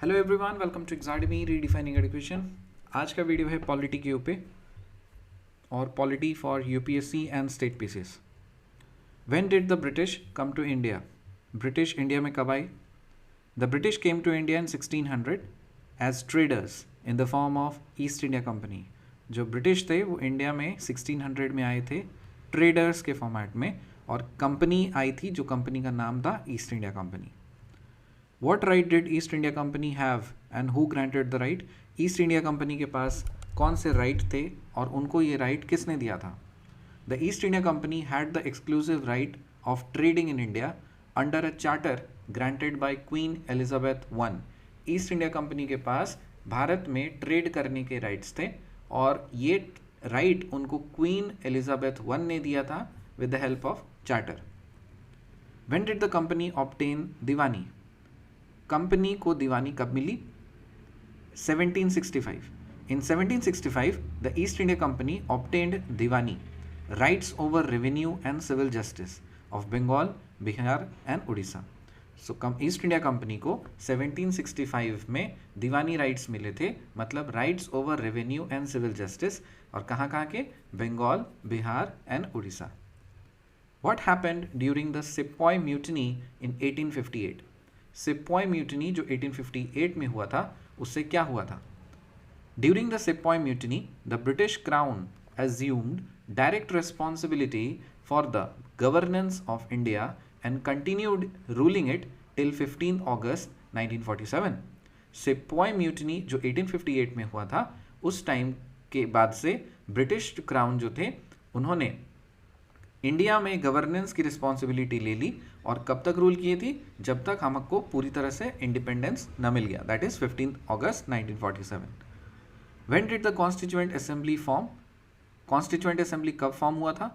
Hello everyone, welcome to Exadmy redefining education. आज का video है पॉलिटी के ऊपर और polity for UPSC and state PCS. When did the British come to India? British India में कब आई? The British came to India in 1600 as traders in the form of East India company. जो British थे वो India में 1600 में आए थे ट्रेडर्स के फॉर्मेट में, और कंपनी आई थी जो कंपनी का नाम था east India company. What right did East India Company have and who granted the right? East India company के पास कौन से राइट थे और उनको ये राइट किसने दिया था? The East India company had the exclusive right of trading in India under a charter granted by queen Elizabeth one. East India company के पास भारत में ट्रेड करने के राइट्स थे और ये राइट उनको क्वीन एलिजाबेथ वन ने दिया था with the help of charter. When did the company obtain diwani? Company को दीवानी कब मिली? 1765। In 1765 the East India Company obtained diwani, rights over revenue and civil justice of Bengal, Bihar and Orissa. So East India Company को 1765 में दीवानी राइट्स मिले थे, मतलब rights over revenue and civil justice, और कहाँ कहाँ के? Bengal, Bihar and Orissa. What happened during the sepoy mutiny in 1858? Sepoy mutiny जो 1858 में हुआ था, उससे क्या हुआ था? During the sepoy mutiny the British crown assumed direct responsibility for the governance of India and continued ruling it till 15 August 1947। Sepoy mutiny जो 1858 में हुआ था, उस टाइम के बाद से ब्रिटिश क्राउन जो थे उन्होंने इंडिया में गवर्नेंस की रिस्पॉन्सिबिलिटी ले ली, और कब तक रूल किए थी? जब तक हमको पूरी तरह से इंडिपेंडेंस न मिल गया, that is 15 August 1947। When did the constituent assembly form? Constituent assembly कब फॉर्म हुआ था?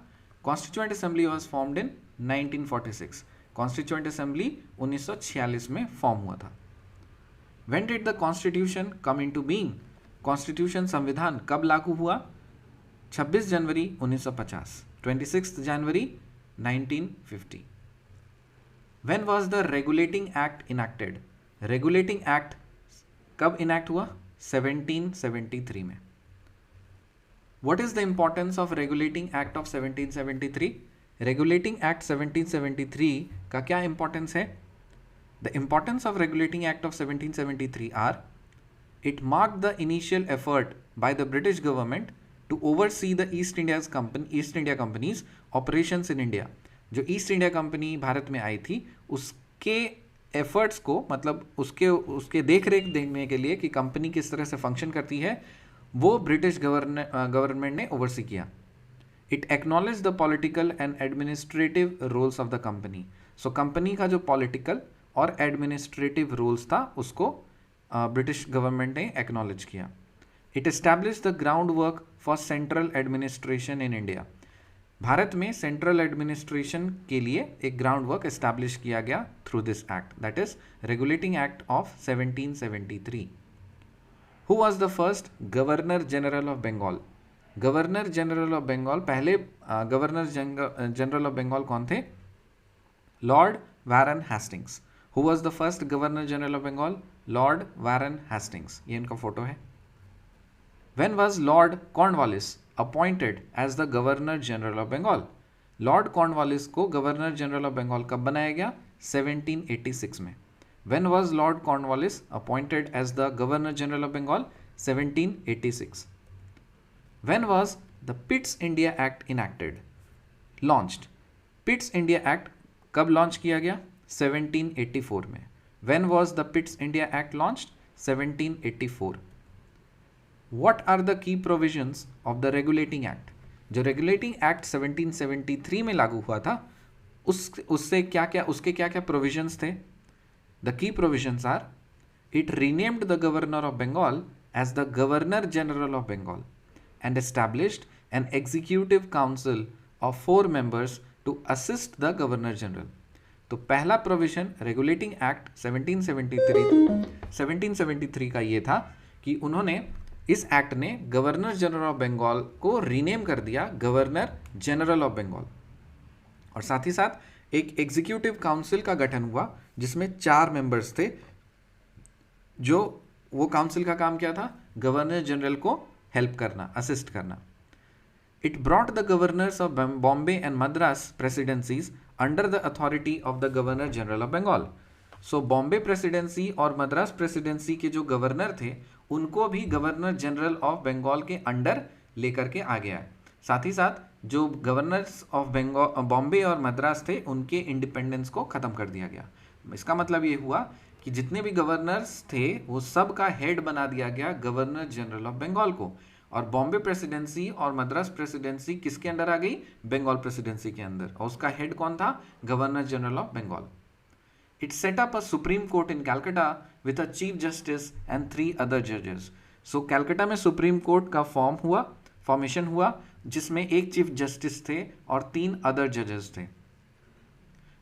Constituent assembly was formed in 1946। Constituent assembly 1946 में फॉर्म हुआ था। When did the constitution come into being? Constitution संविधान कब लागू हुआ? 26 जनवरी 1950, 26 जनवरी 1950। When was the Regulating Act enacted? Regulating Act कब इनैक्ट हुआ? 1773 में। What is the importance of Regulating Act of 1773? Regulating Act 1773 का क्या इंपॉर्टेंस है? The importance of Regulating Act of 1773 are: it marked the initial effort by the British government to oversee the East India Company's operations in India। जो east India company Bharat में आई थी, उसके efforts को, मतलब उसके देख रेख देखने के लिए कि कंपनी किस तरह से फंक्शन करती है, वो ब्रिटिश गवर्नमेंट ने ओवरसी किया। It acknowledge the political and administrative roles of the company. So company का जो पॉलिटिकल और एडमिनिस्ट्रेटिव रोल्स था, उसको ब्रिटिश गवर्नमेंट ने एक्नॉलेज किया। It establish the ground work for central administration in India. Bharat में सेंट्रल एडमिनिस्ट्रेशन के लिए एक ग्राउंड वर्क एस्टैब्लिश किया गया through this act, that is regulating act of 1773। Who was the first governor general of Bengal? Governor general of Bengal, पहले governor general of Bengal कौन थे? Lord Warren Hastings. Who was the first governor general of Bengal? Lord Warren Hastings. ये इनका photo है। When was Lord Cornwallis appointed as the Governor General of Bengal? Lord Cornwallis को governor general of Bengal कब बनाया गया? 1786 में। When was Lord Cornwallis appointed as the Governor General of Bengal? 1786। When was the Pitt's India Act enacted? Launched। Pitt's India Act कब launch किया गया? 1784 में। When was the Pitt's India Act launched? 1784। What are the key provisions of the Regulating Act? जो Regulating Act 1773 में लागू हुआ था, उसके क्या क्या provisions थे? The key provisions are: it renamed the Governor of Bengal as the Governor General of Bengal and established an executive council of 4 members to assist the Governor General। तो पहला प्रोविजन रेगुलेटिंग एक्ट 1773 का ये था कि उन्होंने, इस act ने governor general of Bengal को रीनेम कर दिया गवर्नर जनरल ऑफ बंगाल, और साथ ही साथ एक एग्जीक्यूटिव काउंसिल का गठन हुआ जिसमें 4 मेंबर्स थे जो वो काउंसिल का काम क्या था, गवर्नर जनरल को हेल्प करना, असिस्ट करना. It brought the governors of Bombay and Madras presidencies under the authority of the Governor General of Bengal. So Bombay presidency और मद्रास प्रेसिडेंसी के जो गवर्नर थे उनको भी गवर्नर जनरल ऑफ बंगाल के अंडर लेकर के आ गया है. साथ ही साथ जो गवर्नर्स ऑफ बंगाल बॉम्बे और मद्रास थे उनके इंडिपेंडेंस को ख़त्म कर दिया गया. इसका मतलब ये हुआ कि जितने भी गवर्नर्स थे वो सब का हेड बना दिया गया गवर्नर जनरल ऑफ बंगाल को. और बॉम्बे प्रेसिडेंसी और मद्रास प्रेसिडेंसी किसके अंडर आ गई, बंगाल प्रेसिडेंसी के अंदर, और उसका हेड कौन था, governor general of Bengal. It set up a supreme court in Calcutta with a chief justice and 3 other जजेस. सो कैलकाटा में सुप्रीम कोर्ट का फॉर्मेशन हुआ जिसमें एक चीफ जस्टिस थे और 3 अदर जजेस थे.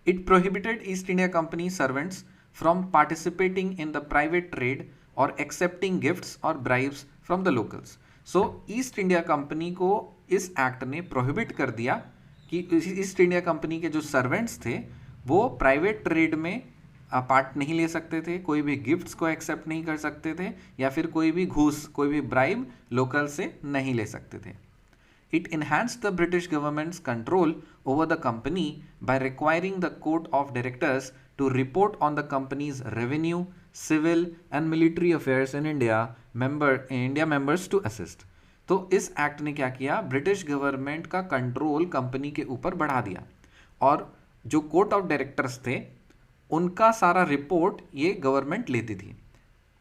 It prohibited east India company servants from participating in the private trade और एक्सेप्टिंग गिफ्ट्स और bribes from the locals. So East India Company को इस एक्ट ने प्रोहिबिट कर दिया कि ईस्ट इंडिया कंपनी के जो सर्वेंट्स थे वो प्राइवेट ट्रेड में पार्ट नहीं ले सकते थे, कोई भी गिफ्ट्स को एक्सेप्ट नहीं कर सकते थे, या फिर कोई भी घूस, कोई भी ब्राइब लोकल से नहीं ले सकते थे. It enhanced the British government's control over the company by requiring the court of directors to report on the company's revenue, civil and military affairs in India members to assist. तो इस act ने क्या किया, British government का control company के ऊपर बढ़ा दिया और जो कोर्ट ऑफ डायरेक्टर्स थे उनका सारा रिपोर्ट ये गवर्नमेंट लेती थी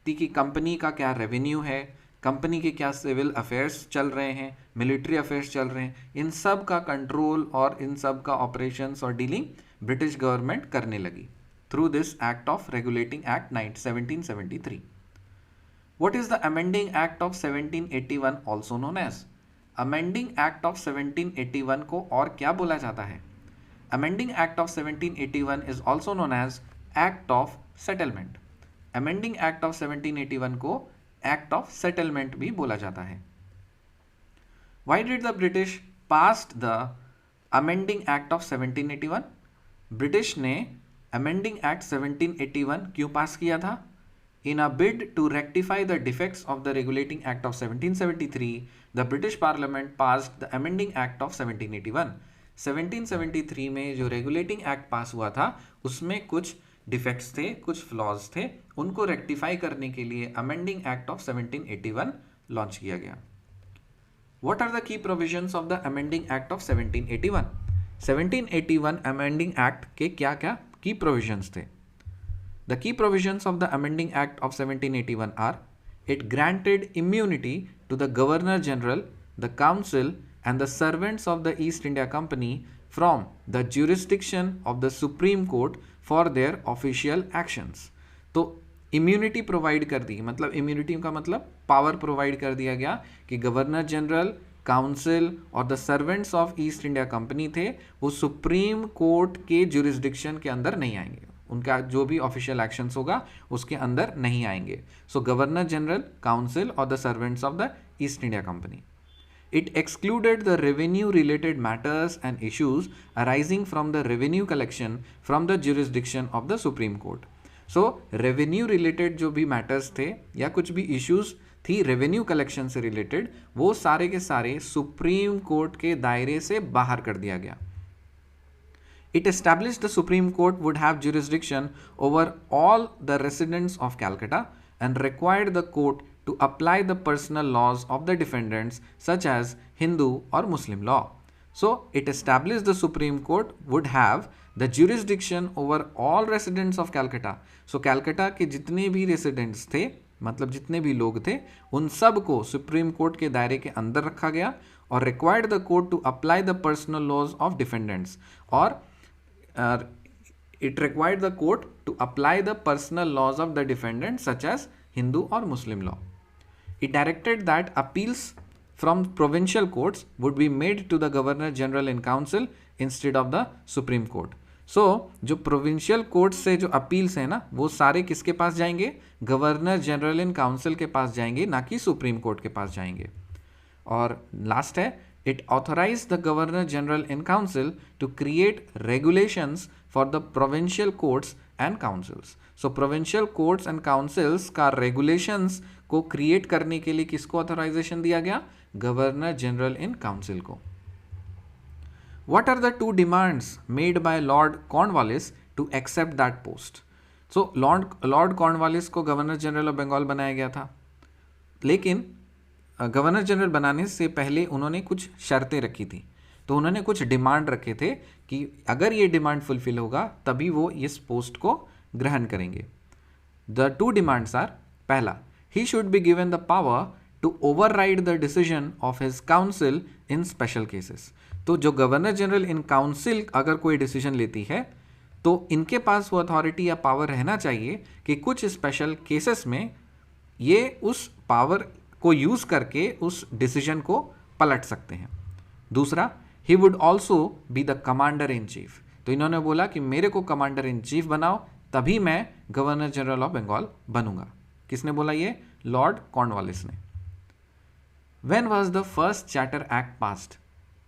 कि कंपनी का क्या रेवेन्यू है, कंपनी के क्या सिविल अफेयर्स चल रहे हैं, मिलिट्री अफेयर्स चल रहे हैं, इन सब का कंट्रोल और इन सब का ऑपरेशंस और डीलिंग ब्रिटिश गवर्नमेंट करने लगी through this act of regulating act 1773. What is the amending act of 1781 also known as? Amending act of 1781 को और क्या बोला जाता है? Amending act of 1781 is also known as act of settlement. Amending act of 1781 को act of settlement भी बोला जाता है. Why did the British passed the amending act of 1781? British ने amending act 1781 क्यों पास किया था? In a bid to rectify the defects of the Regulating Act of 1773, the British Parliament passed the Amending Act of 1781. 1773 में जो Regulating Act पास हुआ था उसमें कुछ डिफेक्ट्स थे, कुछ फ्लॉज थे, उनको रेक्टिफाई करने के लिए Amending Act of 1781 लॉन्च किया गया. What are the key provisions of the Amending Act of 1781? 1781 Amending Act के क्या क्या key provisions थे? The key provisions of the Amending Act of 1781 are: it granted immunity to the Governor General, the Council and the servants of the East India Company from the jurisdiction of the Supreme Court for their official actions. तो immunity provide कर दी, मतलब immunity का मतलब power provide कर दिया गया कि governor general, council और the servants of East India company थे वो सुप्रीम कोर्ट के जुरिस्डिक्शन के अंदर नहीं आएंगे, उनका जो भी ऑफिशियल एक्शंस होगा उसके अंदर नहीं आएंगे. सो गवर्नर जनरल, काउंसिल और the servants of the East India company. It excluded the revenue related matters and issues arising from the revenue collection from the jurisdiction of the Supreme Court. So revenue related जो भी matters थे या कुछ भी issues थी revenue collection से related, वो सारे के सारे Supreme Court के दायरे से बाहर कर दिया गया. It established the Supreme Court would have jurisdiction over all the residents of Calcutta and required the court to apply the personal laws of the defendants such as Hindu or Muslim law. So it established the Supreme Court would have the jurisdiction over all residents of Calcutta. So Calcutta के जितने भी residents थे, मतलब जितने भी लोग थे, उन सब को सुप्रीम कोर्ट के दायरे के अंदर रखा गया और required the court to apply the personal laws of defendants. और it required the court to apply the personal laws of the defendants such as Hindu or Muslim law. It directed that appeals from provincial courts would be made to the Governor General in Council instead of the Supreme Court. So जो provincial courts से जो appeals हैं ना वो सारे किसके पास जाएंगे? Governor general in council के पास जाएंगे, ना कि सुप्रीम कोर्ट के पास जाएंगे. और लास्ट है, it authorized the Governor General in Council to create regulations for the provincial courts and councils. So provincial courts and councils का रेगुलेशंस को क्रिएट करने के लिए किसको ऑथराइजेशन दिया गया? गवर्नर जनरल इन काउंसिल को। What are the two demands made by Lord Cornwallis to accept that post? So Lord Cornwallis को गवर्नर जनरल ऑफ बंगाल बनाया गया था, लेकिन गवर्नर जनरल बनाने से पहले उन्होंने कुछ शर्तें रखी थी। तो उन्होंने कुछ डिमांड रखे थे कि अगर ये डिमांड फुलफिल होगा तभी वो इस पोस्ट को ग्रहण करेंगे। द टू डिमांड्स आर, पहला, he should be given the power to override the decision of his council in special cases. तो जो गवर्नर जनरल इन काउंसिल अगर कोई डिसीजन लेती है तो इनके पास वो अथॉरिटी या पावर रहना चाहिए कि कुछ स्पेशल केसेस में ये उस पावर को यूज करके उस डिसीजन को पलट सकते हैं। दूसरा, he would also be the commander in chief. तो इन्होंने बोला कि मेरे को कमांडर इन चीफ बनाओ तभी मैं गवर्नर जनरल ऑफ बंगाल बनूंगा। किसने बोला ये? लॉर्ड कॉर्नवालिस ने। When was the first charter act passed?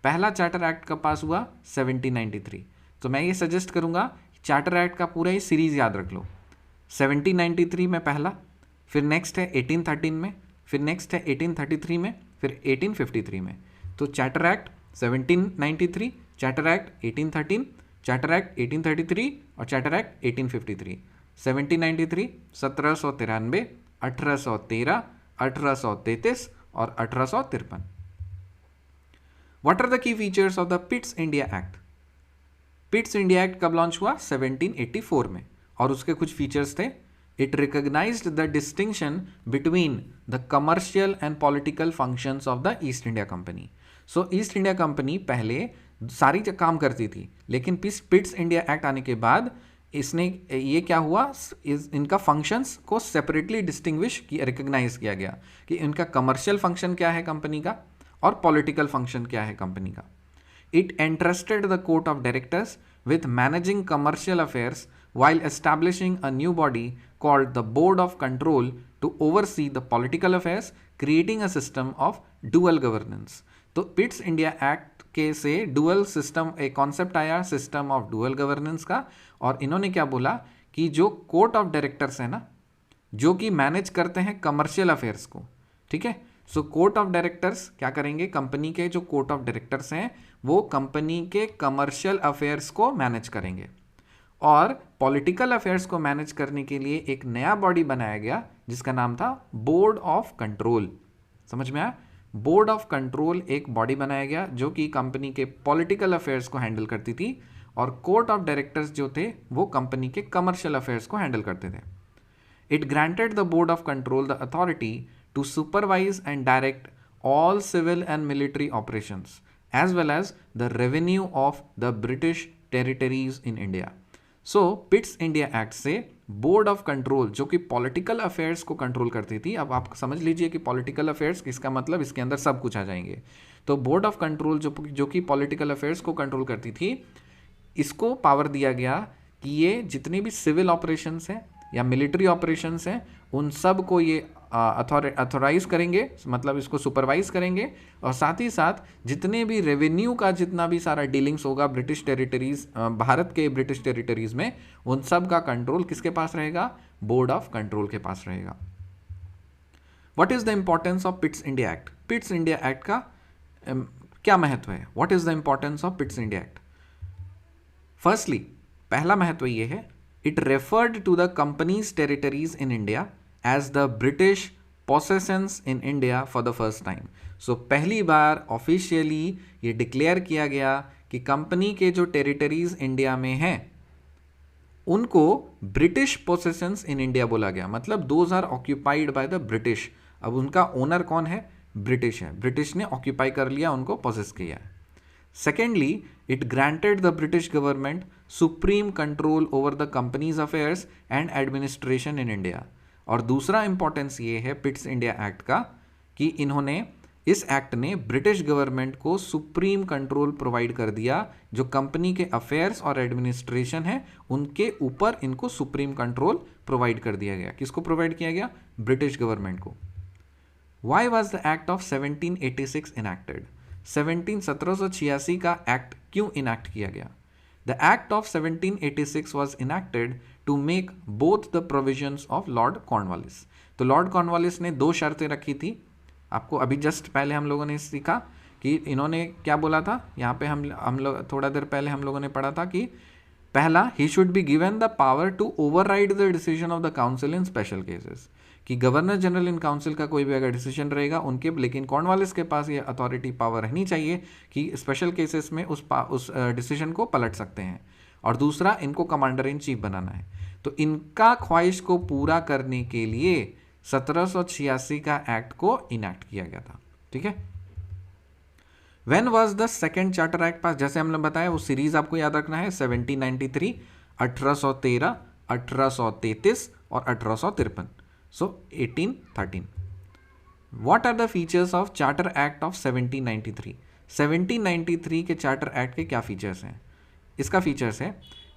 पहला चार्टर एक्ट कब पास हुआ? 1793। तो मैं ये सजेस्ट करूंगा चार्टर एक्ट का पूरा ही सीरीज याद रख लो। 1793 में पहला, फिर नेक्स्ट है 1813 में, फिर नेक्स्ट है 1833 में, फिर 1853 में। तो charter act 1793, charter act 1813, charter act 1833 और चार्टर एक्ट 1853। 1793, 1793, 1813, 1833 और 1853। What are the key features of the Pitt's India Act? Pitt's India Act कब लॉन्च हुआ? 1784 में। और उसके कुछ फीचर्स थे। It recognised the distinction between the commercial and political functions of the East India Company. So East India Company पहले सारी काम करती थी, लेकिन पिट्स इंडिया एक्ट आने के बाद इसने ये क्या हुआ, इनका फंक्शंस को सेपरेटली डिस्टिंग्विश किया, रिकॉग्नाइज किया गया कि इनका कमर्शियल फंक्शन क्या है कंपनी का और पॉलिटिकल फंक्शन क्या है कंपनी का। It entrusted the court of directors with managing commercial affairs while establishing a new body called the Board of Control to oversee the political affairs, creating a system of dual governance. तो पिट्स India act के से dual system, एक concept आया system of dual governance का। और इन्होंने क्या बोला कि जो कोर्ट ऑफ डायरेक्टर्स है ना, जो कि मैनेज करते हैं कमर्शियल अफेयर्स को, ठीक है। सो कोर्ट ऑफ डायरेक्टर्स क्या करेंगे? कंपनी के जो कोर्ट ऑफ डायरेक्टर्स हैं वो कंपनी के कमर्शियल अफेयर्स को मैनेज करेंगे। और पॉलिटिकल अफेयर्स को मैनेज करने के लिए एक नया बॉडी बनाया गया जिसका नाम था बोर्ड ऑफ कंट्रोल। समझ में आया? बोर्ड ऑफ कंट्रोल एक बॉडी बनाया गया जो कि कंपनी के पॉलिटिकल अफेयर्स को हैंडल करती थी, और कोर्ट ऑफ डायरेक्टर्स जो थे वो कंपनी के कमर्शियल अफेयर्स को हैंडल करते थे। It granted the board of control the authority to supervise and direct all civil and military operations as well as the revenue of the British territories in India. So पिट्स India act से board of control जो कि political affairs को control करती थी, अब आप समझ लीजिए कि पॉलिटिकल अफेयर्स किसका मतलब, इसके अंदर सब कुछ आ जाएंगे। तो बोर्ड ऑफ कंट्रोल जो कि पॉलिटिकल अफेयर्स को कंट्रोल करती थी, इसको पावर दिया गया कि ये जितने भी सिविल ऑपरेशंस हैं या मिलिट्री ऑपरेशंस हैं उन सब को ये अथॉराइज करेंगे, मतलब इसको सुपरवाइज करेंगे। और साथ ही साथ जितने भी रेवेन्यू का जितना भी सारा डीलिंग्स होगा ब्रिटिश टेरिटरीज, भारत के ब्रिटिश टेरिटरीज में, उन सब का कंट्रोल किसके पास रहेगा? बोर्ड ऑफ कंट्रोल के पास रहेगा। What is the importance of Pitt's India Act? Pitt's India Act का क्या महत्व है? What is the importance of Pitt's India Act? Firstly, पहला महत्व ये है, it referred to the company's territories in India as the British possessions in India for the first time. So पहली बार officially ये डिक्लेयर किया गया कि कंपनी के जो टेरिटरीज इंडिया में हैं उनको ब्रिटिश पोसेशंस इन इंडिया बोला गया, मतलब those are occupied by the British. अब उनका ओनर कौन है? ब्रिटिश है, ब्रिटिश ने ऑक्यूपाई कर लिया, उनको पोसेस किया है। Secondly, it granted the British government supreme control over the companies affairs and administration in India. और दूसरा इंपॉर्टेंस ये है पिट्स इंडिया एक्ट का कि इन्होंने, इस एक्ट ने ब्रिटिश गवर्नमेंट को सुप्रीम कंट्रोल प्रोवाइड कर दिया, जो कंपनी के अफेयर्स और एडमिनिस्ट्रेशन है उनके ऊपर इनको सुप्रीम कंट्रोल प्रोवाइड कर दिया गया। किसको प्रोवाइड किया गया? ब्रिटिश गवर्नमेंट को। Why was the act of 1786 enacted? 1786 का एक्ट क्यों इनैक्ट किया गया? The act of 1786 was enacted to make both the provisions of Lord Cornwallis. तो लॉर्ड कॉर्नवालिस ने 2 शर्तें रखी थी। आपको अभी जस्ट पहले हम लोगों ने सीखा कि इन्होंने क्या बोला था, यहाँ पे हम लोग थोड़ा देर पहले हम लोगों ने पढ़ा था कि पहला, he should be given the power to override the decision of the council in special cases, कि गवर्नर जनरल इन काउंसिल का कोई भी अगर डिसीजन रहेगा उनके, लेकिन कॉर्नवालिस के पास ये अथॉरिटी पावर रहनी चाहिए कि स्पेशल केसेस में उस डिसीजन को पलट सकते हैं। और दूसरा, इनको कमांडर इन चीफ बनाना है। तो इनका ख्वाहिश को पूरा करने के लिए 1786 का एक्ट को इनैक्ट किया गया था। ठीक है। When was the second charter act पास? जैसे हमने बताया वो सीरीज आपको याद रखना है, 1793, 1813, 1833 और 1853। सो 1813। What are the features of charter act of 1793? 1793 के चार्टर एक्ट के क्या फीचर्स हैं? इसका फीचर्स है,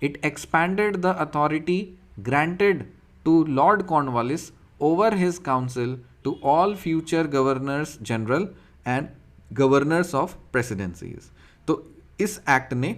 it expanded the authority granted to Lord Cornwallis over his council to all future governors general and governors of presidencies. तो इस act ने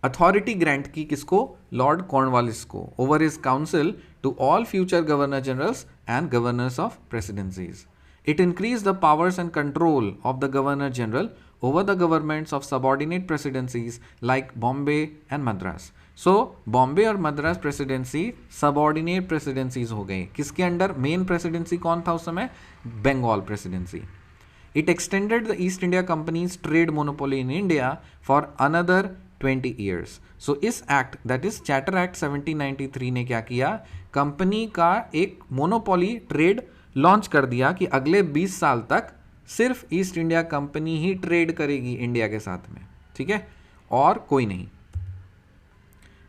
authority grant की किसको? लॉर्ड कॉर्नवालिस को, over his council to all future governor generals and governors of presidencies. It increase the powers and control of the governor general over the governments of subordinate presidencies like Bombay and Madras. So Bombay और Madras presidency subordinate presidencies हो गए। किसके under? Main presidency कौन था उस समय? Bengal presidency. It extended the East India Company's trade monopoly in India for another 20 years. So इस act, that is charter act 1793 ने क्या किया? कंपनी का एक मोनोपोली ट्रेड लॉन्च कर दिया कि अगले 20 साल तक सिर्फ ईस्ट इंडिया कंपनी ही ट्रेड करेगी इंडिया के साथ में। ठीक है, और कोई नहीं।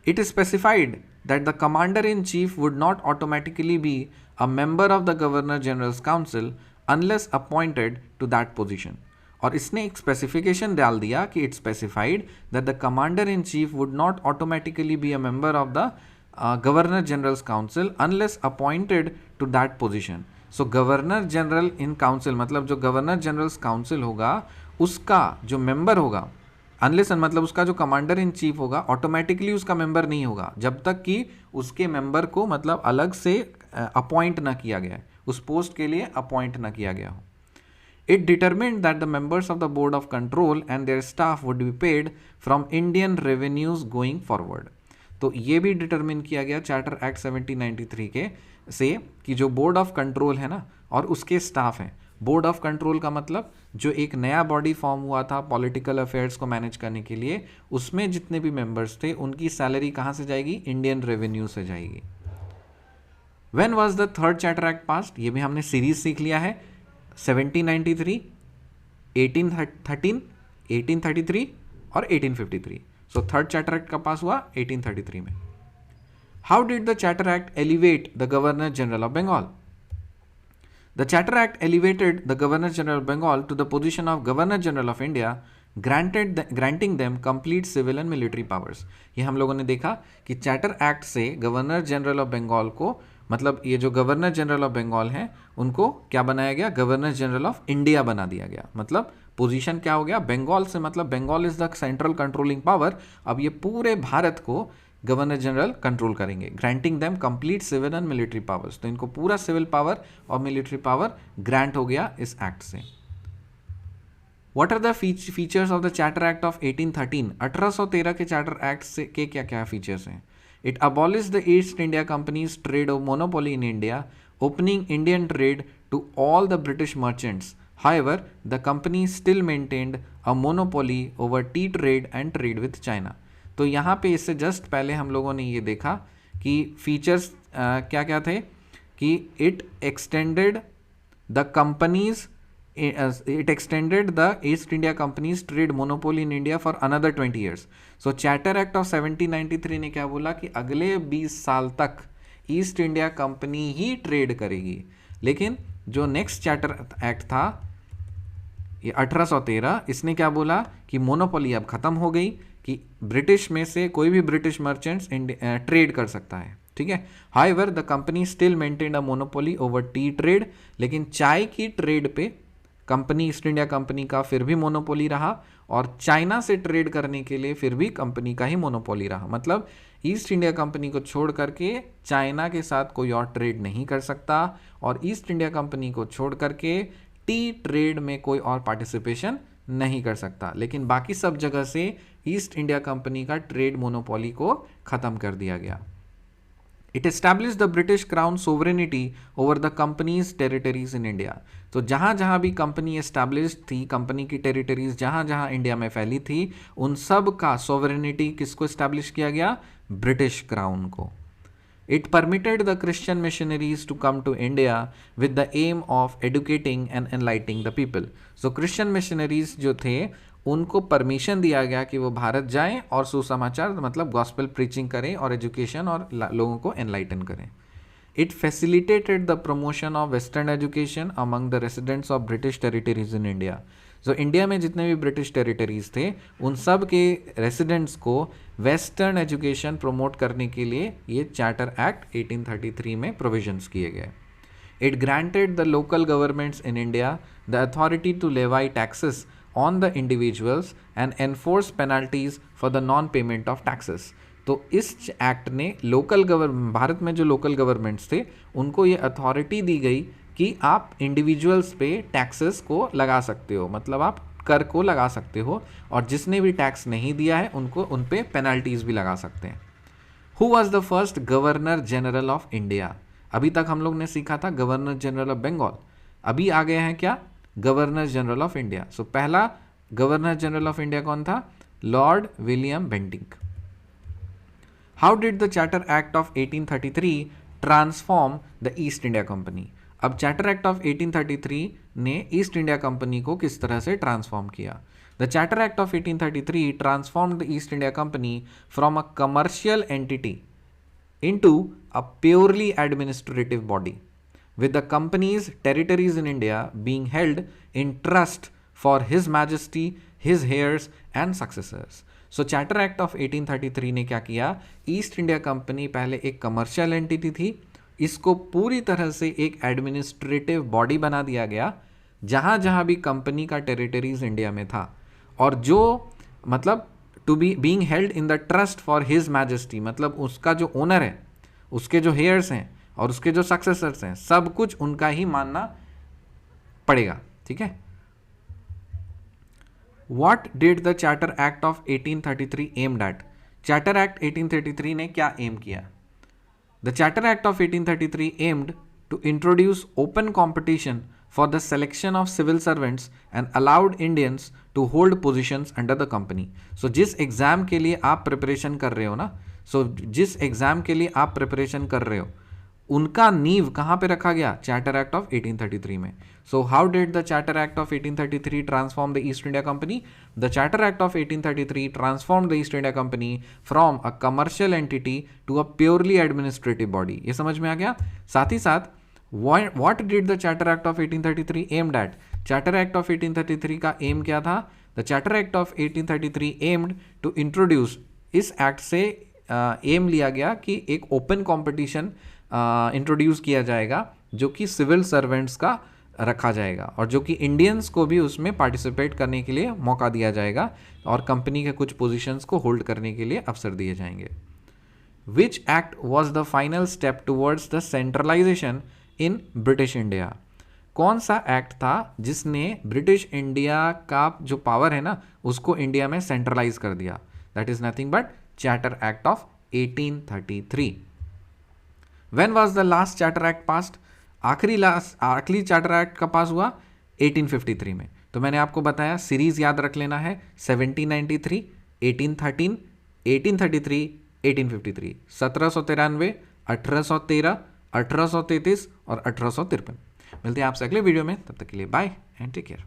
It specified that the commander in chief would not automatically be a member of the governor general's council unless appointed to that position. और इसने एक स्पेसिफिकेशन डाल दिया कि it specified that the commander in chief would not automatically be a member of the governor general's council unless appointed to that position. So governor general in council मतलब जो governor general's council होगा उसका जो member होगा, unless मतलब उसका जो commander in chief होगा ऑटोमेटिकली उसका मेंबर नहीं होगा जब तक कि उसके मेंबर को मतलब अलग से अपॉइंट ना किया गया है, उस पोस्ट के लिए अपॉइंट ना किया गया हो। It determined that the members of the board of control and their staff would be paid from Indian revenues going forward. तो ये भी डिटरमिन किया गया चार्टर एक्ट 1793 के से कि जो बोर्ड ऑफ कंट्रोल है ना और उसके स्टाफ हैं। बोर्ड ऑफ कंट्रोल का मतलब जो एक नया बॉडी फॉर्म हुआ था पॉलिटिकल अफेयर्स को मैनेज करने के लिए, उसमें जितने भी मेंबर्स थे उनकी सैलरी कहाँ से जाएगी? इंडियन रेवेन्यू से जाएगी। When was the third charter act passed? ये भी हमने सीरीज सीख लिया है, 1793, 1813, 1833 और 1853। सो थर्ड चार्टर एक्ट का पास हुआ 1833 में। How did the Charter Act elevate the Governor General of Bengal? The Charter Act elevated the Governor General of Bengal to the position of Governor General of India, granting them complete civil and military powers. ये हम लोगों ने देखा कि charter act से governor general of Bengal को, मतलब ये जो गवर्नर जनरल ऑफ बंगाल हैं उनको क्या बनाया गया? गवर्नर जनरल ऑफ इंडिया बना दिया गया। मतलब पोजीशन क्या हो गया? बंगाल से, मतलब Bengal is the central controlling power. अब ये पूरे भारत को गवर्नर जनरल कंट्रोल करेंगे। Granting them complete civil and military powers, तो इनको पूरा सिविल पावर और मिलिट्री पावर ग्रांट हो गया इस एक्ट से। What are the features of the charter act of 1813? 1813 के चार्टर एक्ट से के क्या क्या फीचर्स हैं? It abolish the East India company's trade of monopoly in India, opening Indian trade to all the British merchants. However, the company still maintained a monopoly over tea trade and trade with China. तो यहाँ पे इससे just पहले हम लोगों ने ये देखा कि फीचर्स क्या क्या थे कि it extended the East India company's trade monopoly in India for another 20 years. So charter act of 1793 ने क्या बोला कि अगले 20 साल तक ईस्ट इंडिया कंपनी ही ट्रेड करेगी। लेकिन जो नेक्स्ट चार्टर एक्ट था ये 1813, इसने क्या बोला कि मोनोपोली अब खत्म हो गई, कि ब्रिटिश में से कोई भी ब्रिटिश मर्चेंट्स ट्रेड कर सकता है। ठीक है, however the company still maintained a monopoly over T trade, लेकिन चाय की ट्रेड पे कंपनी ईस्ट इंडिया कंपनी का फिर भी मोनोपोली रहा, और चाइना से ट्रेड करने के लिए फिर भी कंपनी का ही मोनोपोली रहा। मतलब ईस्ट इंडिया कंपनी को छोड़ करके चाइना के साथ कोई और ट्रेड नहीं कर सकता, और ईस्ट इंडिया कंपनी को छोड़ करके टी ट्रेड में कोई और पार्टिसिपेशन नहीं कर सकता। लेकिन बाकी सब जगह से ईस्ट इंडिया कंपनी का ट्रेड मोनोपोली को ख़त्म कर दिया गया। It establish the British crown sovereignty over the company's territories in India. तो जहाँ जहाँ भी कंपनी एस्टैब्लिश थी, कंपनी की टेरिटरीज जहाँ जहाँ इंडिया में फैली थी, उन सब का सोवरेनिटी किसको एस्टैब्लिश किया गया? ब्रिटिश क्राउन को। It permitted the Christian missionaries to come to India with the aim of educating and enlightening the people. So Christian missionaries जो थे उनको परमिशन दिया गया कि वो भारत जाएं और सुसमाचार मतलब गॉस्पेल प्रीचिंग करें और एजुकेशन और लोगों को एनलाइटन करें। It facilitated the promotion of Western education among the residents of British territories in India. So India में जितने भी ब्रिटिश टेरिटरीज थे उन सब के रेसिडेंट्स को वेस्टर्न एजुकेशन प्रमोट करने के लिए ये चार्टर एक्ट 1833 में प्रोविजंस किए गए। It granted the local governments in India the authority to levy taxes on the individuals and enforce penalties for the non payment of taxes. तो इस एक्ट ने भारत में जो लोकल गवर्नमेंट्स थे उनको ये अथॉरिटी दी गई कि आप इंडिविजुअल्स पे टैक्सेस को लगा सकते हो, मतलब आप कर को लगा सकते हो, और जिसने भी टैक्स नहीं दिया है उनको उन पे पेनल्टीज भी लगा सकते हैं। Who was the first governor general of India? अभी तक हम लोग ने सीखा था गवर्नर जनरल ऑफ बंगाल, अभी आ गए हैं क्या? Governor general of India. So पहला गवर्नर जनरल ऑफ इंडिया कौन था? Lord William Bentinck. How did the charter act of 1833 transform the East India company? अब चार्टर एक्ट ऑफ 1833 ने ईस्ट इंडिया कंपनी को किस तरह से ट्रांसफॉर्म किया? The charter act of 1833 transformed the East India Company from a commercial entity into a purely administrative body, with the company's territories in India being held in trust for His Majesty, his heirs and successors. So charter act of 1833 ने क्या किया? East India Company पहले एक commercial entity थी, इसको पूरी तरह से एक एडमिनिस्ट्रेटिव बॉडी बना दिया गया जहाँ जहाँ भी कंपनी का टेरिटरीज इंडिया में था, और जो मतलब to be being held in the trust for his Majesty, मतलब उसका जो ओनर है, उसके जो हेयर्स हैं और उसके जो सक्सेसर्स हैं, सब कुछ उनका ही मानना पड़ेगा। ठीक है। What did the charter act of 1833 aimed at? Charter act 1833 ने क्या एम किया? The charter act of 1833 aimed to introduce open competition for the selection of civil servants and allowed Indians to hold positions under the company. So जिस exam के लिए आप preparation कर रहे हो ना, जिस एग्जाम के लिए आप प्रिपरेशन कर रहे हो उनका नींव कहाँ पे रखा गया? चार्टर एक्ट ऑफ 1833 में। So how did the charter act of 1833 transform the East India Company? The charter act of 1833 transform the East India Company from a commercial entity to a purely administrative body. ये समझ में आ गया? साथ ही साथ what did the charter act of 1833 aimed at? Charter act of 1833 का aim क्या था? The charter act of 1833 aimed to introduce, इस एक्ट से एम लिया गया कि एक ओपन कॉम्पिटिशन इंट्रोड्यूस किया जाएगा जो कि सिविल सर्वेंट्स का रखा जाएगा और जो कि इंडियंस को भी उसमें पार्टिसिपेट करने के लिए मौका दिया जाएगा और कंपनी के कुछ पोजीशंस को होल्ड करने के लिए अवसर दिए जाएंगे। Which act was the final step towards the centralisation in British India? कौन सा एक्ट था जिसने ब्रिटिश इंडिया का जो पावर है ना उसको इंडिया में सेंट्रलाइज कर दिया? That is nothing but charter act of 1833। When was the last charter act passed? आखिरी चार्टर एक्ट का पास हुआ 1853 में। तो मैंने आपको बताया सीरीज याद रख लेना है 1793, 1813, 1833, 1853, 1793, 1813, 1833 और 1853। मिलते हैं आपसे अगले वीडियो में, तब तक के लिए बाय एंड टेक केयर।